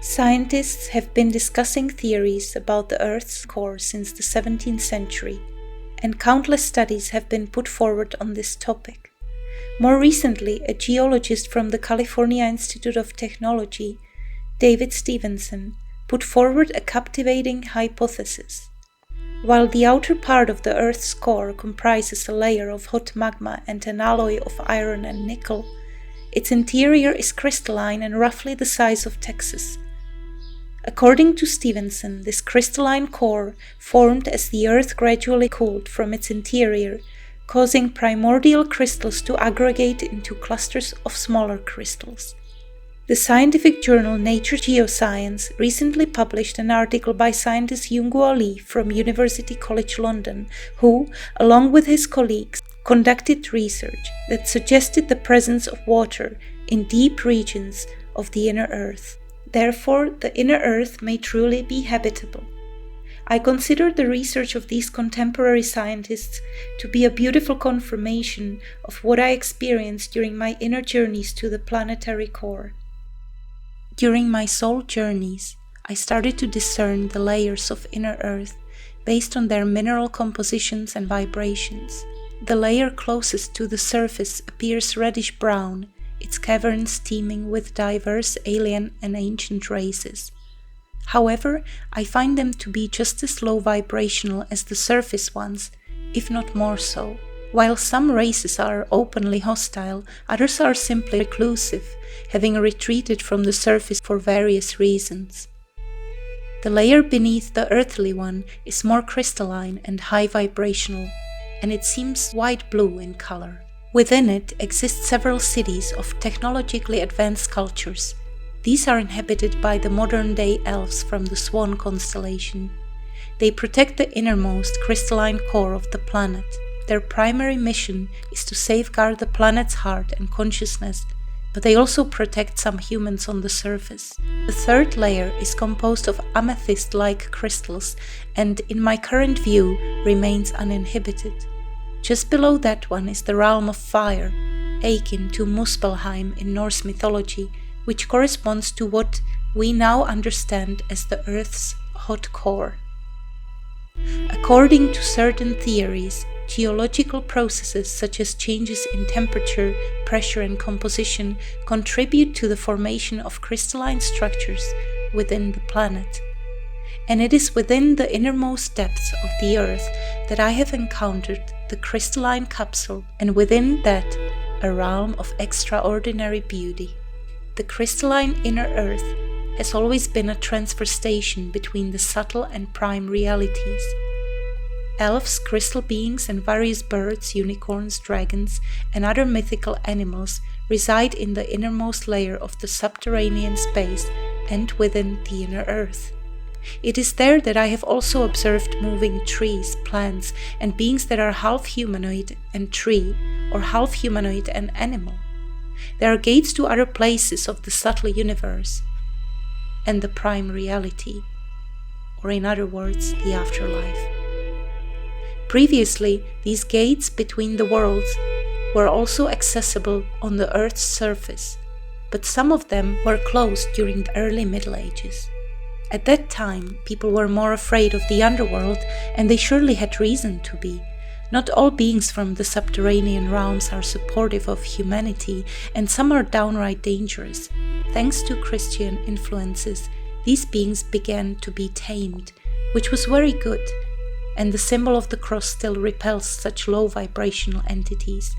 Scientists have been discussing theories about the Earth's core since the 17th century, and countless studies have been put forward on this topic. More recently, a geologist from the California Institute of Technology, David Stevenson, put forward a captivating hypothesis. While the outer part of the Earth's core comprises a layer of hot magma and an alloy of iron and nickel, its interior is crystalline and roughly the size of Texas. According to Stevenson, this crystalline core formed as the Earth gradually cooled from its interior, causing primordial crystals to aggregate into clusters of smaller crystals. The scientific journal Nature Geoscience recently published an article by scientist Yoonghwa Lee from University College London, who, along with his colleagues, conducted research that suggested the presence of water in deep regions of the inner Earth. Therefore, the inner Earth may truly be habitable. I consider the research of these contemporary scientists to be a beautiful confirmation of what I experienced during my inner journeys to the planetary core. During my soul journeys, I started to discern the layers of inner Earth based on their mineral compositions and vibrations. The layer closest to the surface appears reddish-brown, its caverns teeming with diverse alien and ancient races. However, I find them to be just as low vibrational as the surface ones, if not more so. While some races are openly hostile, others are simply reclusive, having retreated from the surface for various reasons. The layer beneath the earthly one is more crystalline and high vibrational, and it seems white blue in color. Within it exist several cities of technologically advanced cultures. These are inhabited by the modern-day elves from the Swan constellation. They protect the innermost crystalline core of the planet. Their primary mission is to safeguard the planet's heart and consciousness, but they also protect some humans on the surface. The third layer is composed of amethyst-like crystals and, in my current view, remains uninhibited. Just below that one is the realm of fire, akin to Muspelheim in Norse mythology, which corresponds to what we now understand as the Earth's hot core. According to certain theories, geological processes such as changes in temperature, pressure, and composition contribute to the formation of crystalline structures within the planet. And it is within the innermost depths of the Earth that I have encountered the crystalline capsule, and within that, a realm of extraordinary beauty. The crystalline inner Earth has always been a transfer station between the subtle and prime realities. Elves, crystal beings, and various birds, unicorns, dragons, and other mythical animals reside in the innermost layer of the subterranean space and within the inner Earth. It is there that I have also observed moving trees, plants, and beings that are half humanoid and tree, or half humanoid and animal. There are gates to other places of the subtle universe and the prime reality, or in other words, the afterlife. Previously, these gates between the worlds were also accessible on the Earth's surface, but some of them were closed during the early Middle Ages. At that time, people were more afraid of the underworld, and they surely had reason to be. Not all beings from the subterranean realms are supportive of humanity, and some are downright dangerous. Thanks to Christian influences, these beings began to be tamed, which was very good, and the symbol of the cross still repels such low vibrational entities.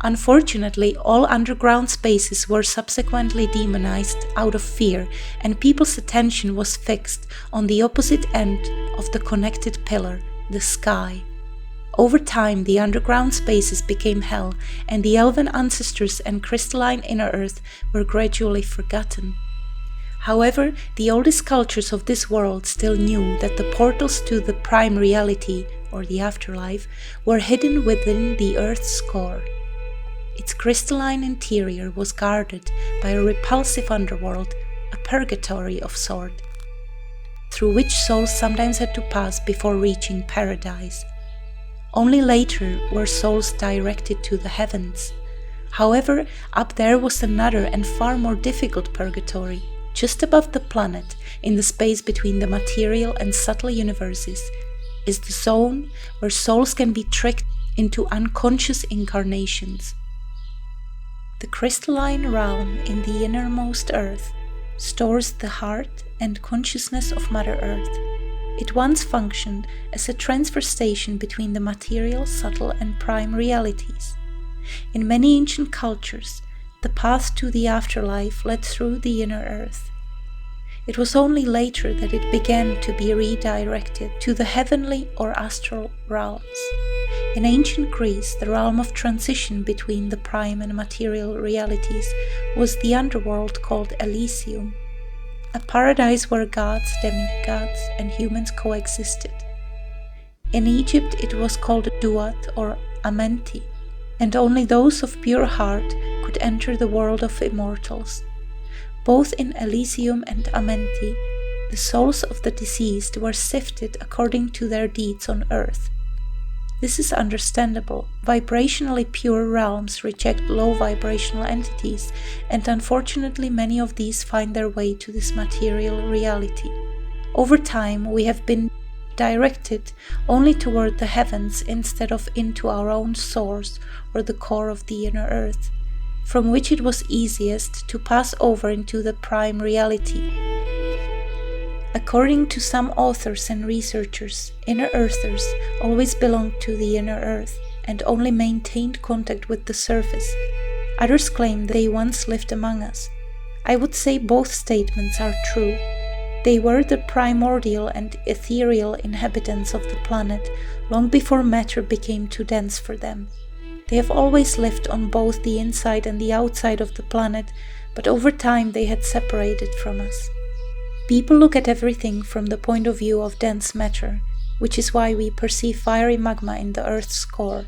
Unfortunately, all underground spaces were subsequently demonized out of fear, and people's attention was fixed on the opposite end of the connected pillar, the sky. Over time, the underground spaces became hell, and the elven ancestors and crystalline inner Earth were gradually forgotten. However, the oldest cultures of this world still knew that the portals to the prime reality, or the afterlife, were hidden within the Earth's core. Its crystalline interior was guarded by a repulsive underworld, a purgatory of sort, through which souls sometimes had to pass before reaching paradise. Only later were souls directed to the heavens. However, up there was another and far more difficult purgatory, Just above the planet, in the space between the material and subtle universes, is the zone where souls can be tricked into unconscious incarnations. The crystalline realm in the innermost earth stores the heart and consciousness of Mother Earth. It once functioned as a transfer station between the material, subtle and prime realities. In many ancient cultures, the path to the afterlife led through the inner earth. It was only later that it began to be redirected to the heavenly or astral realms. In ancient Greece, the realm of transition between the prime and material realities was the underworld called Elysium, a paradise where gods, demigods, and humans coexisted. In Egypt, it was called Duat or Amenti, and only those of pure heart could enter the world of immortals. Both in Elysium and Amenti, the souls of the deceased were sifted according to their deeds on earth. This is understandable. Vibrationally pure realms reject low vibrational entities, and unfortunately many of these find their way to this material reality. Over time, we have been directed only toward the heavens instead of into our own source or the core of the inner earth, from which it was easiest to pass over into the prime reality. According to some authors and researchers, inner earthers always belonged to the inner earth and only maintained contact with the surface. Others claim they once lived among us. I would say both statements are true. They were the primordial and ethereal inhabitants of the planet long before matter became too dense for them. They have always lived on both the inside and the outside of the planet, but over time they had separated from us. People look at everything from the point of view of dense matter, which is why we perceive fiery magma in the Earth's core.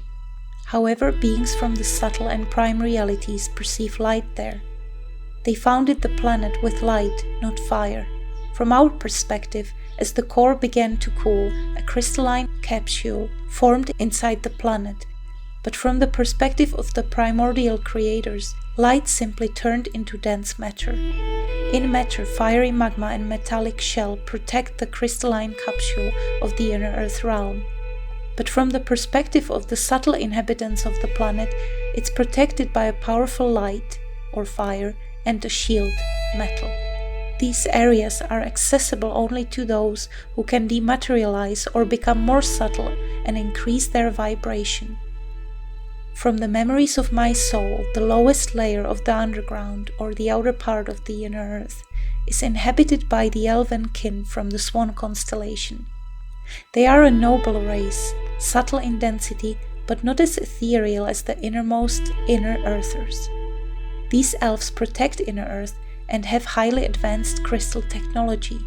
However, beings from the subtle and prime realities perceive light there. They founded the planet with light, not fire. From our perspective, as the core began to cool, a crystalline capsule formed inside the planet. But from the perspective of the primordial creators, light simply turned into dense matter. In matter, fiery magma and metallic shell protect the crystalline capsule of the inner earth realm. But from the perspective of the subtle inhabitants of the planet, it's protected by a powerful light, or fire, and a shield, metal. These areas are accessible only to those who can dematerialize or become more subtle and increase their vibration. From the memories of my soul, the lowest layer of the underground, or the outer part of the inner earth, is inhabited by the elven kin from the Swan constellation. They are a noble race, subtle in density, but not as ethereal as the innermost inner earthers. These elves protect inner earth and have highly advanced crystal technology.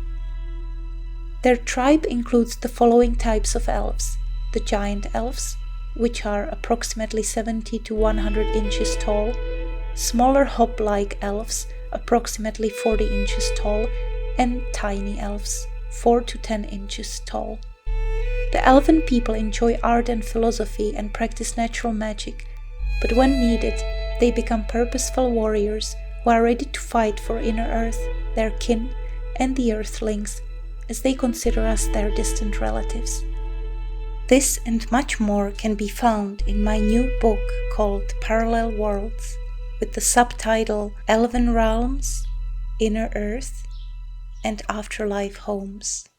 Their tribe includes the following types of elves: the giant elves, which are approximately 70 to 100 inches tall, smaller hop-like elves, approximately 40 inches tall, and tiny elves, 4 to 10 inches tall. The elven people enjoy art and philosophy and practice natural magic, but when needed, they become purposeful warriors who are ready to fight for inner earth, their kin, and the earthlings, as they consider us their distant relatives. This and much more can be found in my new book called Parallel Worlds, with the subtitle Elven Realms, Inner Earth, and Afterlife Homes.